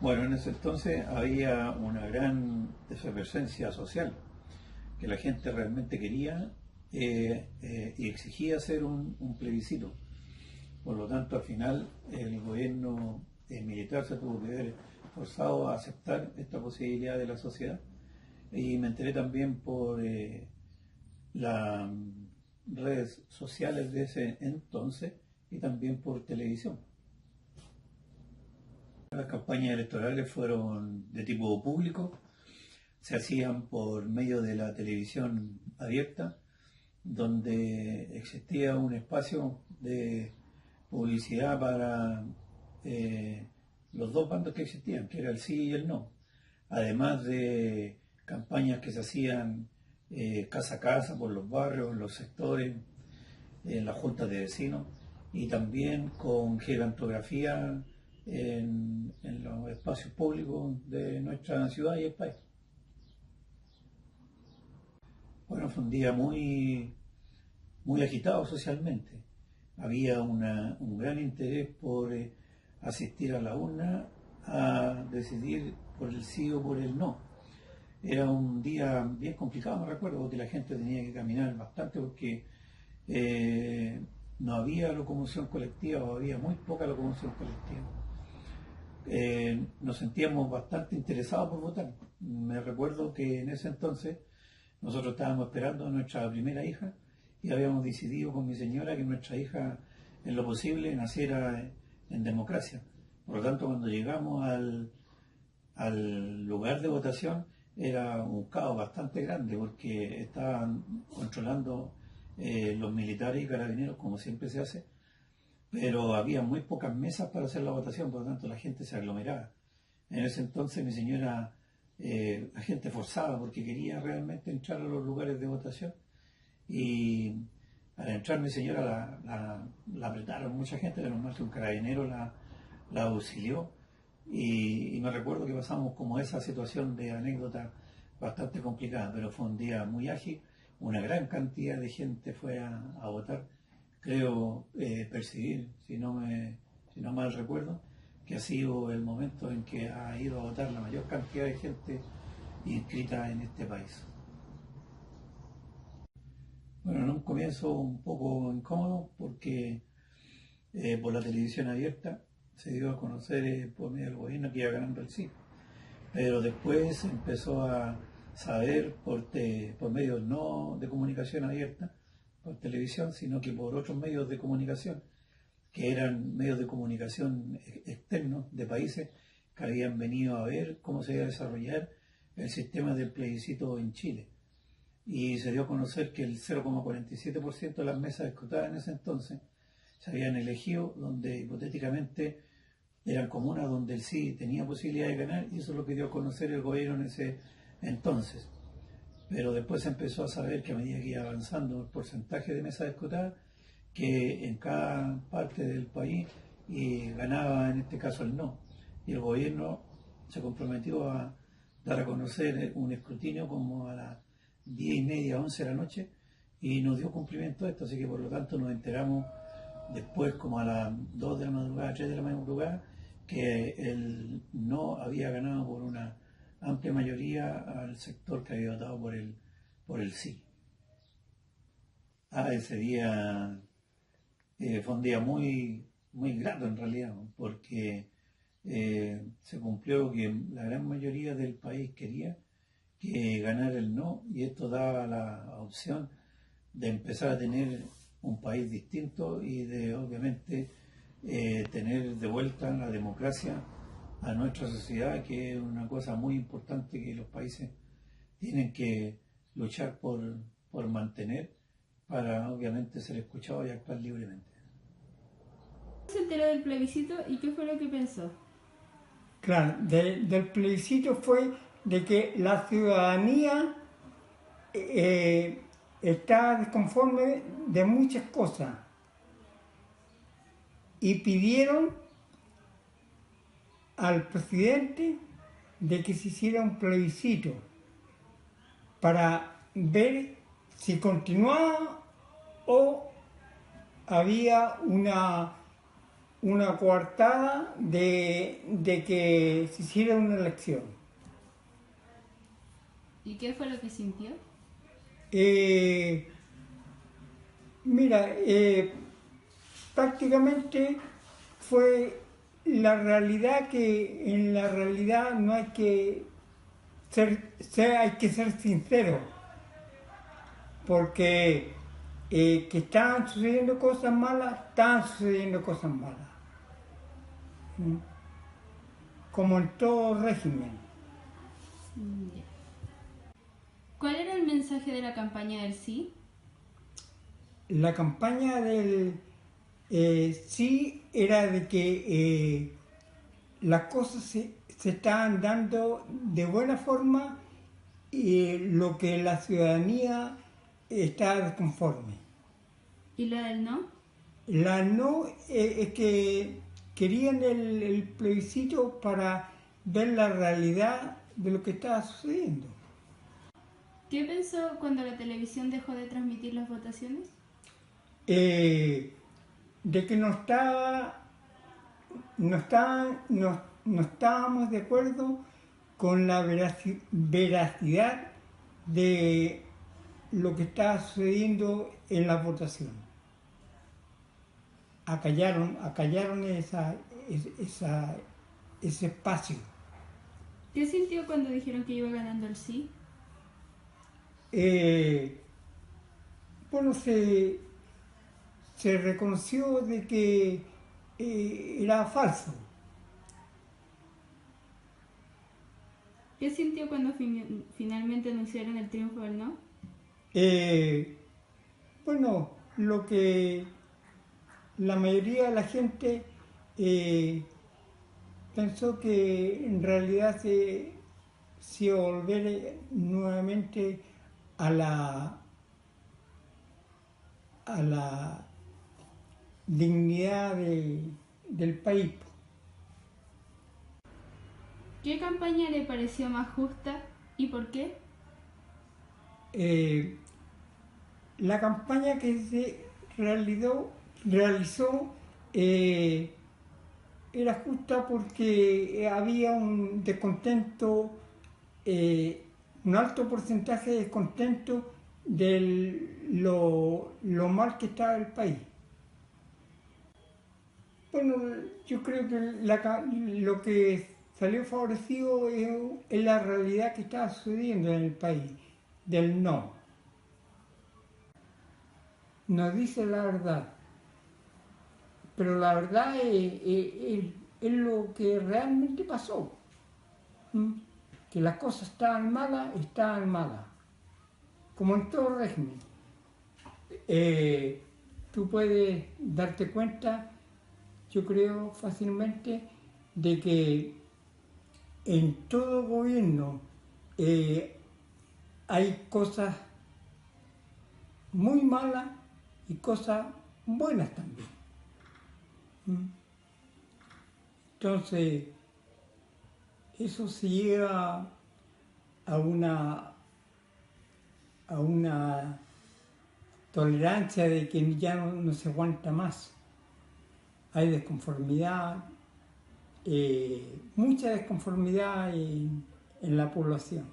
Bueno, en ese entonces había una gran efervescencia social, que la gente realmente quería y exigía hacer un plebiscito. Por lo tanto, al final el gobierno militar se tuvo que ver forzado a aceptar esta posibilidad de la sociedad. Y me enteré también por las redes sociales de ese entonces y también por televisión. Las campañas electorales fueron de tipo público, se hacían por medio de la televisión abierta, donde existía un espacio de publicidad para los dos bandos que existían, que era el sí y el no, además de campañas que se hacían casa a casa, por los barrios, en los sectores, en las juntas de vecinos, y también con gigantografía en los espacios públicos de nuestra ciudad y el país. Bueno, fue un día muy agitado socialmente. Había un gran interés por asistir a la urna a decidir por el sí o por el no. Era un día bien complicado, me recuerdo, porque la gente tenía que caminar bastante porque no había locomoción colectiva o había muy poca locomoción colectiva. Nos sentíamos bastante interesados por votar. Me recuerdo que en ese entonces nosotros estábamos esperando a nuestra primera hija y habíamos decidido con mi señora que nuestra hija, en lo posible, naciera en democracia. Por lo tanto, cuando llegamos al lugar de votación, era un caos bastante grande porque estaban controlando los militares y carabineros, como siempre se hace, pero había muy pocas mesas para hacer la votación, por lo tanto la gente se aglomeraba. En ese entonces mi señora, la gente forzaba porque quería realmente entrar a los lugares de votación y al entrar mi señora la apretaron mucha gente, menos mal que un carabinero la auxilió y me recuerdo que pasamos como esa situación de anécdota bastante complicada, pero fue un día muy ágil, una gran cantidad de gente fue a votar. Creo percibir, si no mal recuerdo, que ha sido el momento en que ha ido a votar la mayor cantidad de gente inscrita en este país. Bueno, en un comienzo un poco incómodo porque por la televisión abierta se dio a conocer por medio del gobierno que iba ganando el sí, pero después se empezó a saber por medios no de comunicación abierta, por televisión, sino que por otros medios de comunicación, que eran medios de comunicación externos de países que habían venido a ver cómo se iba a desarrollar el sistema del plebiscito en Chile. Y se dio a conocer que el 0,47% de las mesas escrutadas en ese entonces se habían elegido donde hipotéticamente eran comunas donde el sí tenía posibilidad de ganar, y eso es lo que dio a conocer el gobierno en ese entonces. Pero después se empezó a saber que a medida que iba avanzando el porcentaje de mesas escrutadas, que en cada parte del país ganaba en este caso el no. Y el gobierno se comprometió a dar a conocer un escrutinio como a las 10:30, 11 de la noche, y nos dio cumplimiento a esto, así que por lo tanto nos enteramos después como a las 2 de la madrugada, 3 de la madrugada, que el no había ganado por una amplia mayoría al sector que había votado por el sí. Ese día fue un día muy grato en realidad, porque se cumplió que la gran mayoría del país quería que ganara el no, y esto daba la opción de empezar a tener un país distinto y de obviamente tener de vuelta la democracia a nuestra sociedad, que es una cosa muy importante que los países tienen que luchar por mantener para obviamente ser escuchados y actuar libremente. Se enteró del plebiscito y qué fue lo que pensó. Claro, del plebiscito fue de que la ciudadanía está desconforme de muchas cosas y pidieron al presidente de que se hiciera un plebiscito para ver si continuaba o había una coartada de que se hiciera una elección. ¿Y qué fue lo que sintió? Mira, prácticamente fue la realidad que en la realidad no hay que hay que ser sincero, porque que estaban sucediendo cosas malas, estaban sucediendo cosas malas. ¿Mm? Como en todo régimen. Ya. ¿Cuál era el mensaje de la campaña del sí? La campaña del sí era de que las cosas se estaban dando de buena forma y lo que la ciudadanía estaba desconforme. ¿Y la del no? La no es que querían el plebiscito para ver la realidad de lo que estaba sucediendo. ¿Qué pensó cuando la televisión dejó de transmitir las votaciones? De que no estábamos de acuerdo con la veracidad de lo que estaba sucediendo en la votación. Acallaron ese espacio. ¿Qué sintió cuando dijeron que iba ganando el sí? Bueno, se reconoció de que era falso. ¿Qué sintió cuando finalmente anunciaron el triunfo del no? Bueno, lo que la mayoría de la gente pensó que en realidad se iba a volver nuevamente a la dignidad del país. ¿Qué campaña le pareció más justa y por qué? La campaña que se realizó era justa porque había un descontento, un alto porcentaje de descontento de lo mal que estaba el país. Bueno, yo creo que lo que salió favorecido es la realidad que estaba sucediendo en el país, del no. Nos dice la verdad, pero la verdad es lo que realmente pasó. ¿Mm? Que las cosas estaban malas, como en todo régimen. Tú puedes darte cuenta, yo creo fácilmente, de que en todo gobierno hay cosas muy malas y cosas buenas también. ¿Mm? Entonces, eso se lleva a una tolerancia de que ya no se aguanta más. Hay desconformidad, mucha desconformidad en la población.